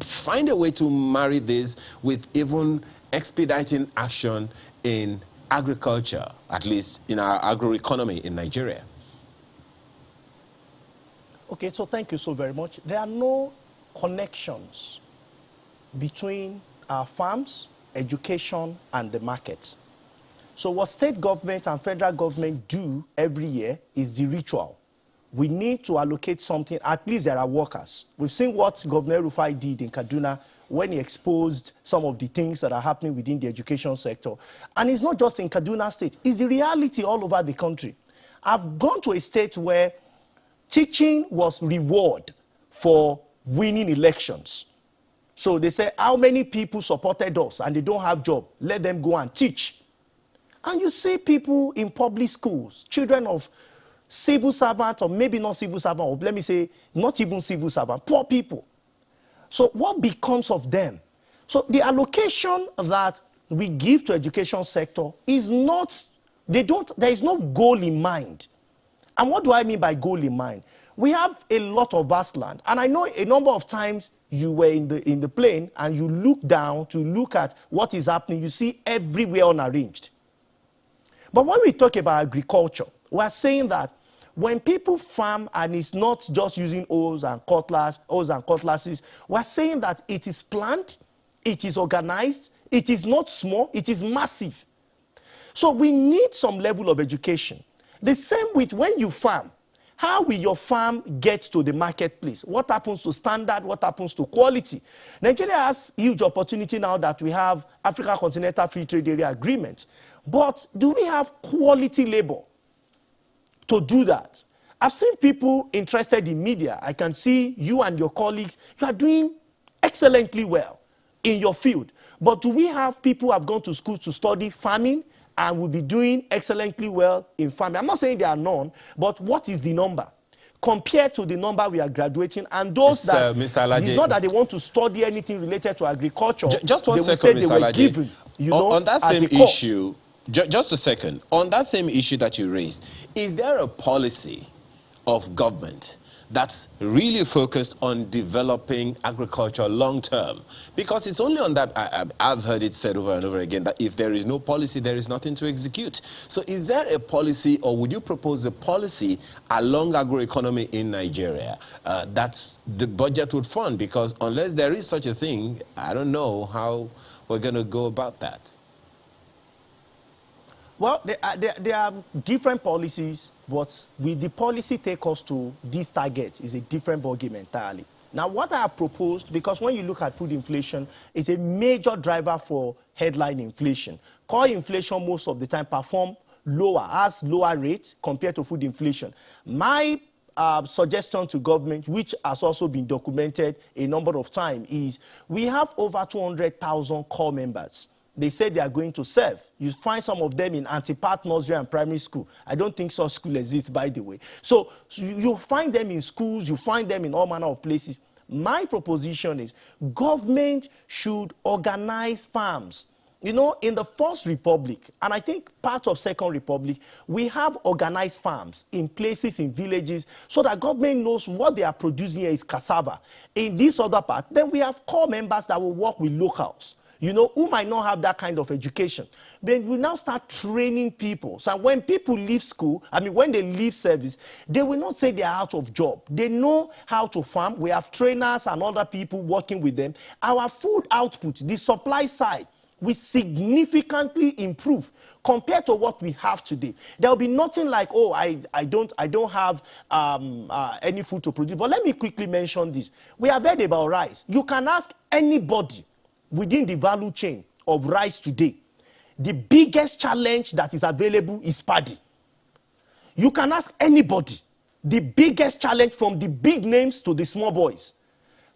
find a way to marry this with even expediting action in agriculture, at least in our agroeconomy in Nigeria? Okay, so thank you so very much. There are no connections between our farms, education, and the market. So what state government and federal government do every year is the ritual. We need to allocate something, at least there are workers. We've seen what Governor Rufai did in Kaduna when he exposed some of the things that are happening within the education sector. And it's not just in Kaduna State, it's the reality all over the country. I've gone to a state where teaching was reward for winning elections. So they say, how many people supported us and they don't have job? Let them go and teach. And you see people in public schools, children of civil servants, or maybe not civil servants, or let me say, not even civil servants, poor people. So what becomes of them? So the allocation that we give to education sector is not, there is no goal in mind. And what do I mean by goal in mind? We have a lot of vast land. And I know a number of times you were in the plane and you look down to look at what is happening. You see everywhere unarranged. But when we talk about agriculture, we're saying that when people farm and it's not just using hoes and cutlasses, we're saying that it is planned, it is organized, it is not small, it is massive. So we need some level of education. The same with when you farm. How will your farm get to the marketplace? What happens to standard? What happens to quality? Nigeria has huge opportunity now that we have Africa Continental Free Trade Area Agreement. But do we have quality labor to do that? I've seen people interested in media. I can see you and your colleagues, you are doing excellently well in your field. But do we have people who have gone to school to study farming and will be doing excellently well in farming? I'm not saying there are none, but what is the number compared to the number we are graduating? And those that, Mr. Alaje, it's not that they want to study anything related to agriculture. Just one second, Mr. Alaje. Given, on that same issue, just a second. On that same issue that you raised, is there a policy of government that's really focused on developing agriculture long term? Because it's only on that, I've heard it said over and over again, that if there is no policy, there is nothing to execute. So is there a policy, or would you propose a policy along agroeconomy in Nigeria that the budget would fund? Because unless there is such a thing, I don't know how we're going to go about that. Well, there are different policies, but will the policy take us to these targets is a different ballgame entirely. Now, what I have proposed, because when you look at food inflation, it's a major driver for headline inflation. Core inflation most of the time perform lower, has lower rates compared to food inflation. My suggestion to government, which has also been documented a number of times, is we have over 200,000 core members. They say they are going to serve. You find some of them in Antipat Nursery and Primary School. I don't think such school exists, by the way. So you find them in schools, you find them in all manner of places. My proposition is government should organize farms. You know, in the First Republic, and I think part of Second Republic, we have organized farms in places, in villages, so that government knows what they are producing here is cassava. In this other part, then we have core members that will work with locals, you know, who might not have that kind of education. Then we now start training people. So when people leave school, when they leave service, they will not say they are out of job. They know how to farm. We have trainers and other people working with them. Our food output, the supply side, will significantly improve compared to what we have today. There will be nothing like, oh, I don't have any food to produce. But let me quickly mention this. We have heard about rice. You can ask anybody within the value chain of rice today, the biggest challenge that is available is paddy. You can ask anybody, the biggest challenge from the big names to the small boys.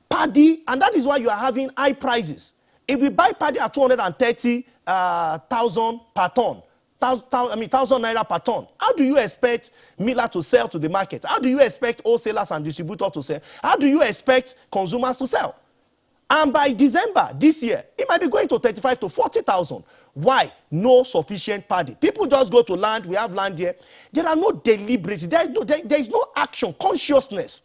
Paddy, and that is why you are having high prices. If we buy paddy at 230,000 per ton, 1,000 naira per ton, how do you expect miller to sell to the market? How do you expect wholesalers and distributors to sell? How do you expect consumers to sell? And by December this year, it might be going to 35 to 40,000. Why? No sufficient paddy. People just go to land. We have land here. There are no deliberates. There is no action, consciousness.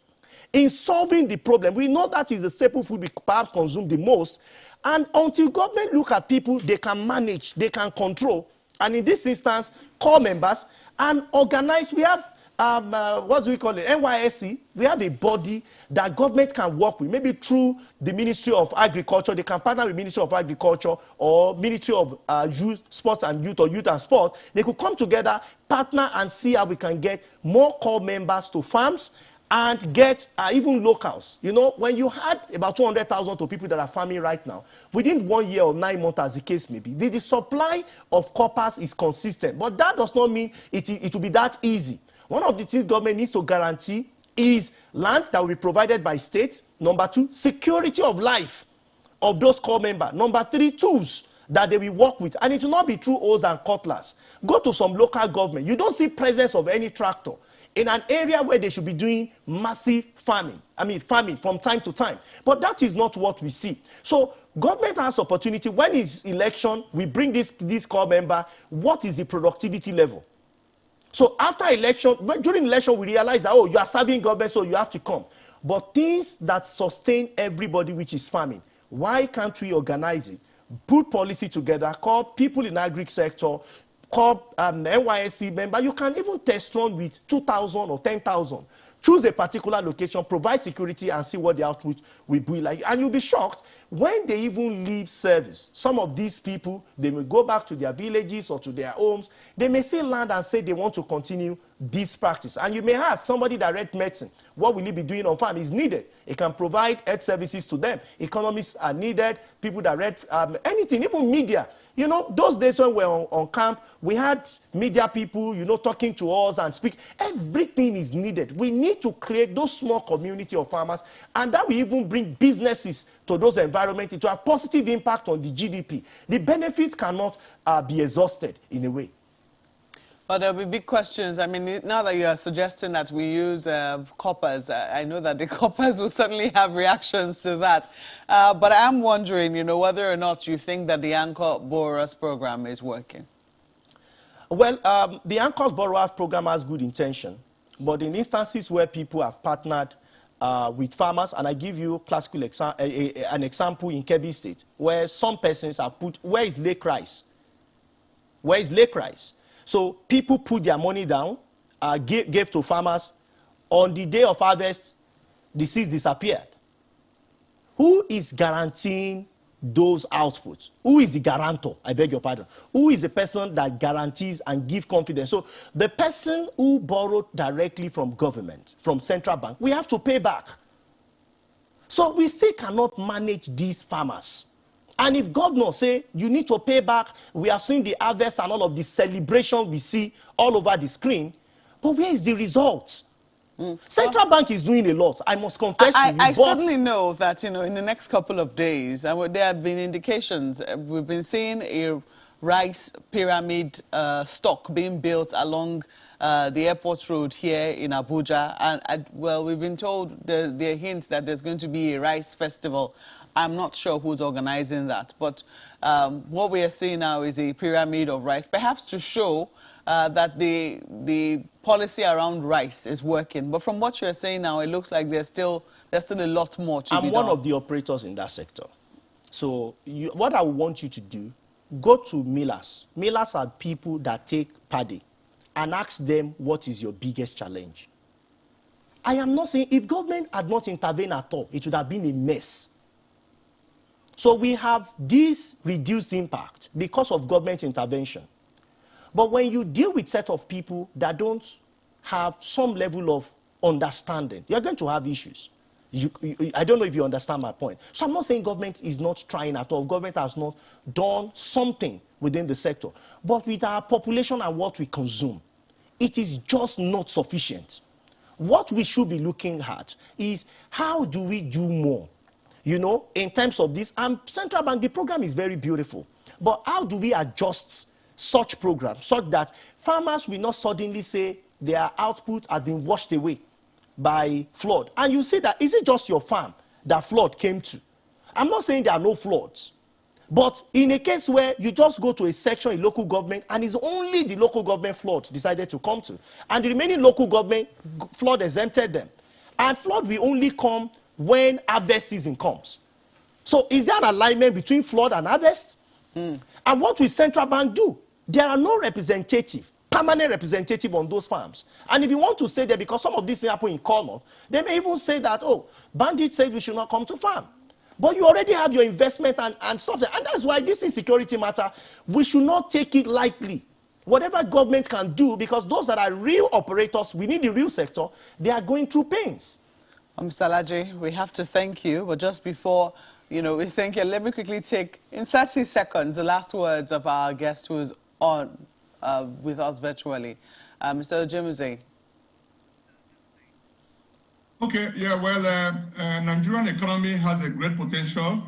in solving the problem. We know that is the staple food we perhaps consume the most. And until government look at people they can manage, they can control, and in this instance, call members and organize. We have, what do we call it, NYSC. We have a body that government can work with, maybe through the Ministry of Agriculture. They can partner with Ministry of Agriculture or Ministry of Youth, Sport and Youth, or Youth and Sport. They could come together, partner, and see how we can get more call members to farms and get even locals. You know, when you had about 200,000 to people that are farming right now, within 1 year or 9 months, as the case may be, the supply of coppers is consistent. But that does not mean it will be that easy. One of the things government needs to guarantee is land that will be provided by states. Number 2, security of life of those call members. Number 3, tools that they will work with. And it will not be through hoes and cutlass. Go to some local government. You don't see presence of any tractor in an area where they should be doing massive farming. Farming from time to time. But that is not what we see. So government has opportunity. When it's election, we bring this call member. What is the productivity level? So after election, during election, we realize that, oh, you are serving government, so you have to come. But things that sustain everybody, which is farming, why can't we organize it? Put policy together, call people in agri sector, call NYSC member. You can even test run with 2,000 or 10,000. Choose a particular location, provide security, and see what the output will be like. And you'll be shocked when they even leave service. Some of these people, they may go back to their villages or to their homes. They may see land and say they want to continue this practice. And you may ask somebody that read medicine, what will he be doing on farm? Is needed. It can provide health services to them. Economists are needed. People that read anything, even media. You know, those days when we were on camp, we had media people, you know, talking to us and speak. Everything is needed. We need to create those small community of farmers, and that will even bring businesses to those environments to have positive impact on the GDP. The benefit cannot be exhausted in a way. Well, there'll be big questions. I mean, now that you are suggesting that we use coppers, I know that the coppers will certainly have reactions to that. But I'm wondering, you know, whether or not you think that the Anchor Borrowers Program is working. Well, the Anchor Borrowers Program has good intention. But in instances where people have partnered with farmers, and I give you classical an example in Kebbi State, where some persons have put, where is lake rice? Where is lake rice? So people put their money down, gave to farmers. On the day of harvest, the seeds disappeared. Who is guaranteeing those outputs? Who is the guarantor? I beg your pardon. Who is the person that guarantees and gives confidence? So the person who borrowed directly from government, from central bank, we have to pay back. So we still cannot manage these farmers. And if governors say you need to pay back, we have seen the harvest and all of the celebration we see all over the screen, but where is the result? Central Bank is doing a lot, I must confess to you. I certainly know that, you know, in the next couple of days, there have been indications. We've been seeing a rice pyramid stock being built along the airport road here in Abuja. And well, we've been told there are hints that there's going to be a rice festival. I'm not sure who's organizing that, but what we are seeing now is a pyramid of rice, perhaps to show that the policy around rice is working. But from what you're saying now, it looks like there's still a lot more to be done. I'm one of the operators in that sector. So what I want you to do, go to millers. Millers are people that take paddy and ask them, what is your biggest challenge? I am not saying, if government had not intervened at all, it would have been a mess. So we have this reduced impact because of government intervention. But when you deal with a set of people that don't have some level of understanding, you're going to have issues. I don't know if you understand my point. So I'm not saying government is not trying at all. Government has not done something within the sector. But with our population and what we consume, it is just not sufficient. What we should be looking at is how do we do more? You know, in terms of this, Central Bank, the program is very beautiful. But how do we adjust such programs such that farmers will not suddenly say their output has been washed away by flood? And you say that, is it just your farm that flood came to? I'm not saying there are no floods. But in a case where you just go to a section in local government and it's only the local government flood decided to come to, and the remaining local government flood exempted them, And flood will only come when harvest season comes. So is there an alignment between flood and harvest? And what will central bank do? There are no representative, permanent representative on those farms. And if you want to say that because some of these things happen in Cornwall, they may even say that, oh, bandits said we should not come to farm. But you already have your investment and stuff. And that's why this insecurity matter, we should not take it lightly. Whatever government can do, because those that are real operators within the real sector, they are going through pains. Mr. Alaje, we have to thank you. But just before, we thank you, let me quickly take, in 30 seconds, the last words of our guest who's on with us virtually. Mr. Ojemuze. Okay, yeah, well, Nigerian economy has a great potential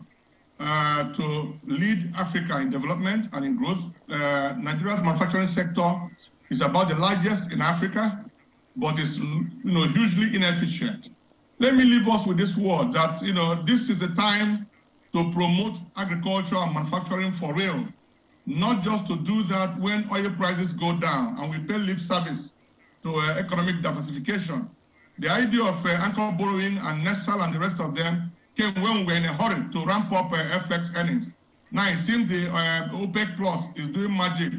to lead Africa in development and in growth. Nigeria's manufacturing sector is about the largest in Africa, but is hugely inefficient. Let me leave us with this word that this is the time to promote agriculture and manufacturing for real, not just to do that when oil prices go down and we pay lip service to economic diversification. The idea of anchor borrowing and Nestle and the rest of them came when we were in a hurry to ramp up FX earnings. Now it seems the OPEC Plus is doing magic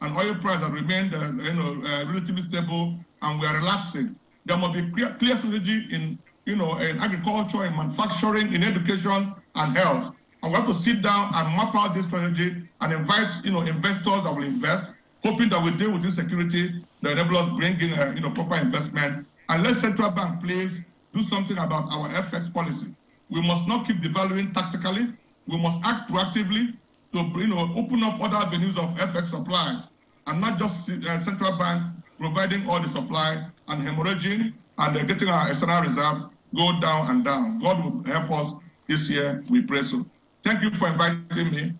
and oil price has remained relatively stable and we are relaxing. There must be clear strategy in agriculture, in manufacturing, in education and health. And we have to sit down and map out this strategy and invite investors that will invest, hoping that we deal with insecurity that enable us bring in proper investment. And let central bank please do something about our FX policy. We must not keep devaluing tactically. We must act proactively to open up other avenues of FX supply and not just central bank providing all the supply and hemorrhaging and getting our external reserve go down and down. God will help us this year, we pray so. Thank you for inviting me.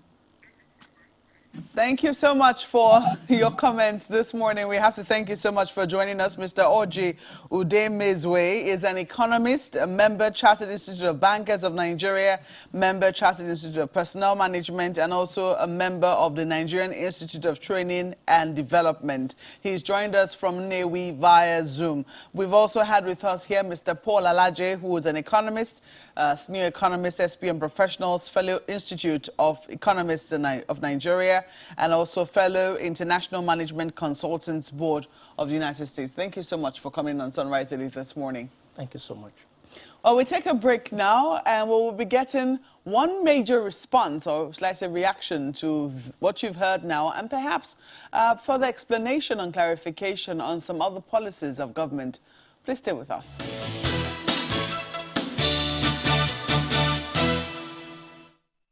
Thank you so much for your comments this morning. We have to thank you so much for joining us. Mr. Orji Udemezwe is an economist, a member, Chartered Institute of Bankers of Nigeria, member, Chartered Institute of Personnel Management, and also a member of the Nigerian Institute of Training and Development. He's joined us from Nnewi via Zoom. We've also had with us here Mr. Paul Alaje, who is an economist, senior economist, SPM Professionals, fellow Institute of Economists of Nigeria, and also fellow International Management Consultants Board of the United States. Thank you so much for coming on Sunrise Daily this morning. Thank you so much. Well, we take a break now, and we'll be getting one major response, or should I say reaction, to what you've heard now, and perhaps further explanation and clarification on some other policies of government. Please stay with us.